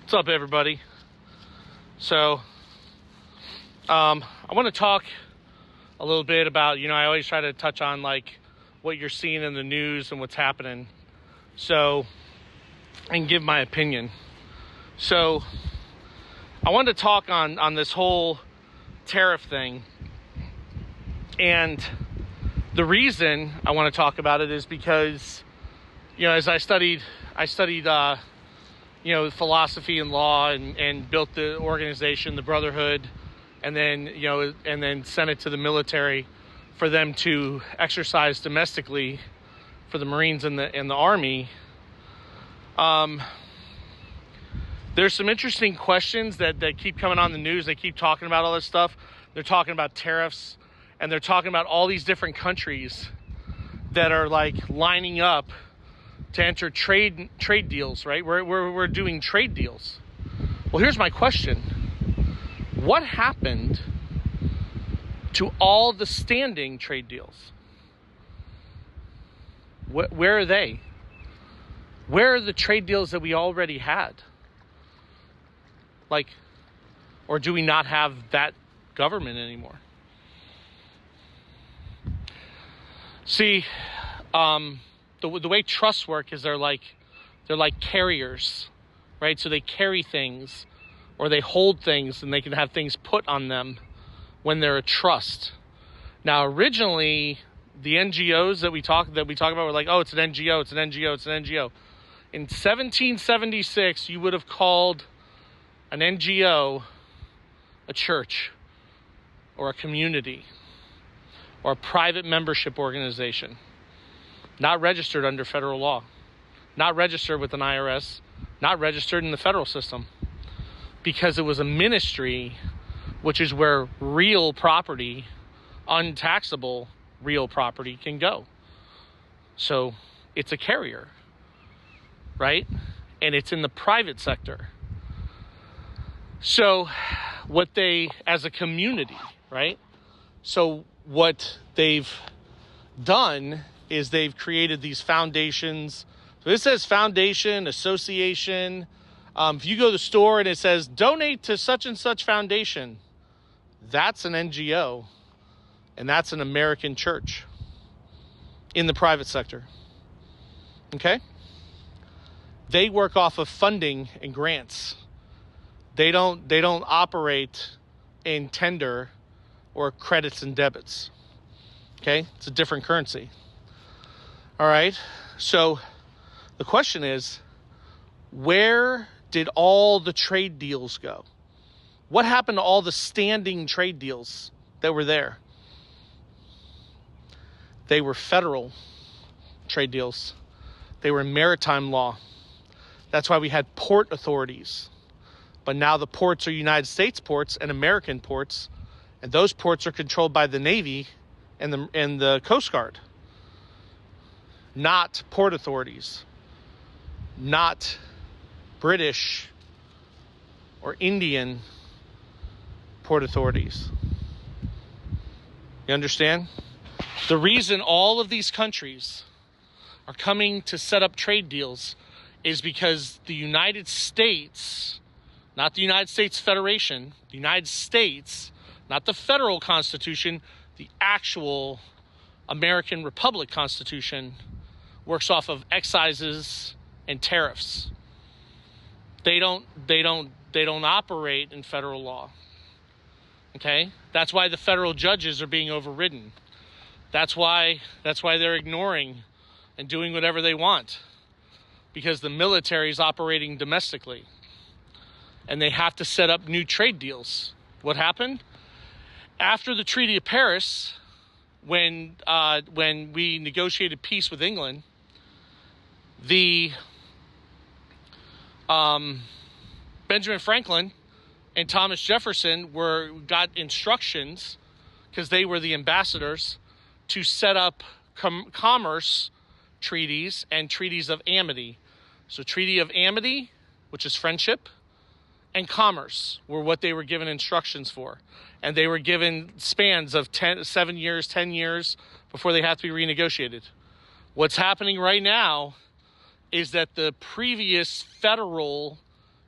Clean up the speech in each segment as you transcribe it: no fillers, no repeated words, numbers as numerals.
What's up, everybody? So, I want to talk a little bit about, I always try to touch on, what you're seeing in the news and what's happening. So, and give my opinion. So, I wanted to talk on this whole tariff thing. And the reason I want to talk about it is because, as I studied philosophy and law and built the organization, the Brotherhood, and then sent it to the military for them to exercise domestically for the Marines and the Army. There's some interesting questions that keep coming on the news. They keep talking about all this stuff. They're talking about tariffs, and they're talking about all these different countries that are lining up to enter trade deals, right? We're doing trade deals. Well, here's my question. What happened to all the standing trade deals? Where are they? Where are the trade deals that we already had? Or do we not have that government anymore? See, the way trusts work is they're like carriers, right? So they carry things or they hold things and they can have things put on them when they're a trust. Now, originally, the NGOs that we talk about were like, oh, it's an NGO, it's an NGO, it's an NGO. In 1776, you would have called an NGO a church or a community or a private membership organization. Not registered under federal law, not registered with an IRS, not registered in the federal system, because it was a ministry, which is where real property, untaxable real property can go. So it's a carrier, right? And it's in the private sector. So as a community, right? So what they've done is they've created these foundations. So this says foundation, association. If you go to the store and it says donate to such and such foundation, that's an NGO, and that's an American church in the private sector. Okay? They work off of funding and grants. They don't operate in tender or credits and debits. Okay? It's a different currency. All right, so the question is, where did all the trade deals go? What happened to all the standing trade deals that were there? They were federal trade deals. They were maritime law. That's why we had port authorities. But now the ports are United States ports and American ports, and those ports are controlled by the Navy and the Coast Guard. Not port authorities, not British or Indian port authorities. You understand? The reason all of these countries are coming to set up trade deals is because the United States, not the United States Federation, the United States, not the federal Constitution, the actual American Republic Constitution, works off of excises and tariffs. They don't operate in federal law. Okay? That's why the federal judges are being overridden. That's why they're ignoring and doing whatever they want. Because the military is operating domestically. And they have to set up new trade deals. What happened? After the Treaty of Paris, when we negotiated peace with England, Benjamin Franklin and Thomas Jefferson got instructions, because they were the ambassadors, to set up commerce treaties and treaties of amity. So Treaty of Amity, which is friendship, and commerce were what they were given instructions for. And they were given spans of 7 years, 10 years before they have to be renegotiated. What's happening right now is that the previous federal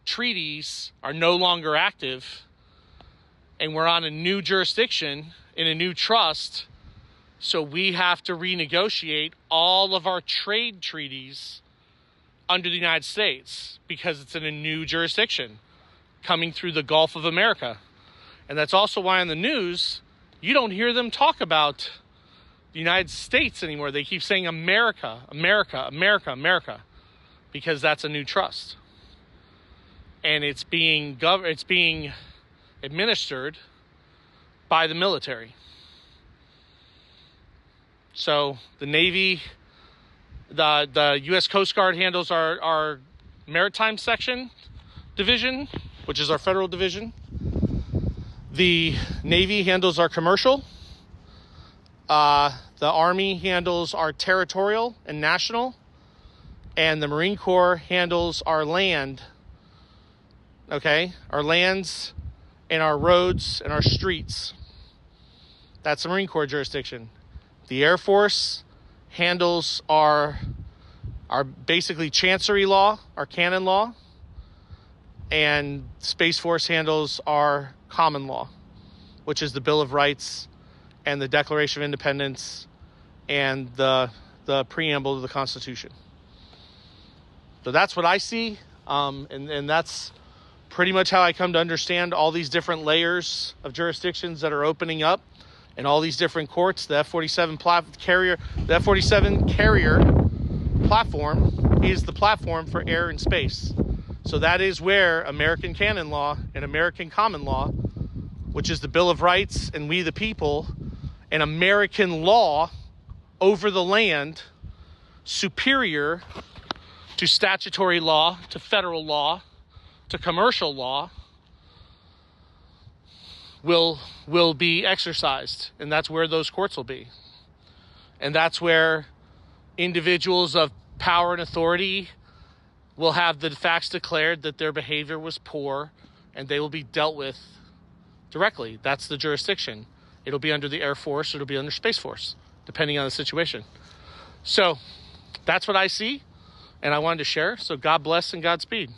treaties are no longer active and we're on a new jurisdiction in a new trust. So we have to renegotiate all of our trade treaties under the United States because it's in a new jurisdiction coming through the Gulf of America. And that's also why on the news, you don't hear them talk about the United States anymore. They keep saying America, America, America, America, because that's a new trust. And it's being administered by the military. So the Navy, the U.S. Coast Guard handles our maritime division, which is our federal division. The Navy handles our commercial. The Army handles our territorial and national. And the Marine Corps handles our land. Okay? Our lands and our roads and our streets. That's the Marine Corps jurisdiction. The Air Force handles our basically chancery law, our canon law, and Space Force handles our common law, which is the Bill of Rights and the Declaration of Independence and the preamble to the Constitution. So that's what I see, and that's pretty much how I come to understand all these different layers of jurisdictions that are opening up. And all these different courts, the F-47 carrier platform is the platform for air and space. So that is where American canon law and American common law, which is the Bill of Rights and we the people, and American law over the land, superior to statutory law, to federal law, to commercial law, will be exercised, and that's where those courts will be. And that's where individuals of power and authority will have the facts declared that their behavior was poor, and they will be dealt with directly. That's the jurisdiction. It'll be under the Air Force, or it'll be under Space Force, depending on the situation. So that's what I see, and I wanted to share. So God bless and Godspeed.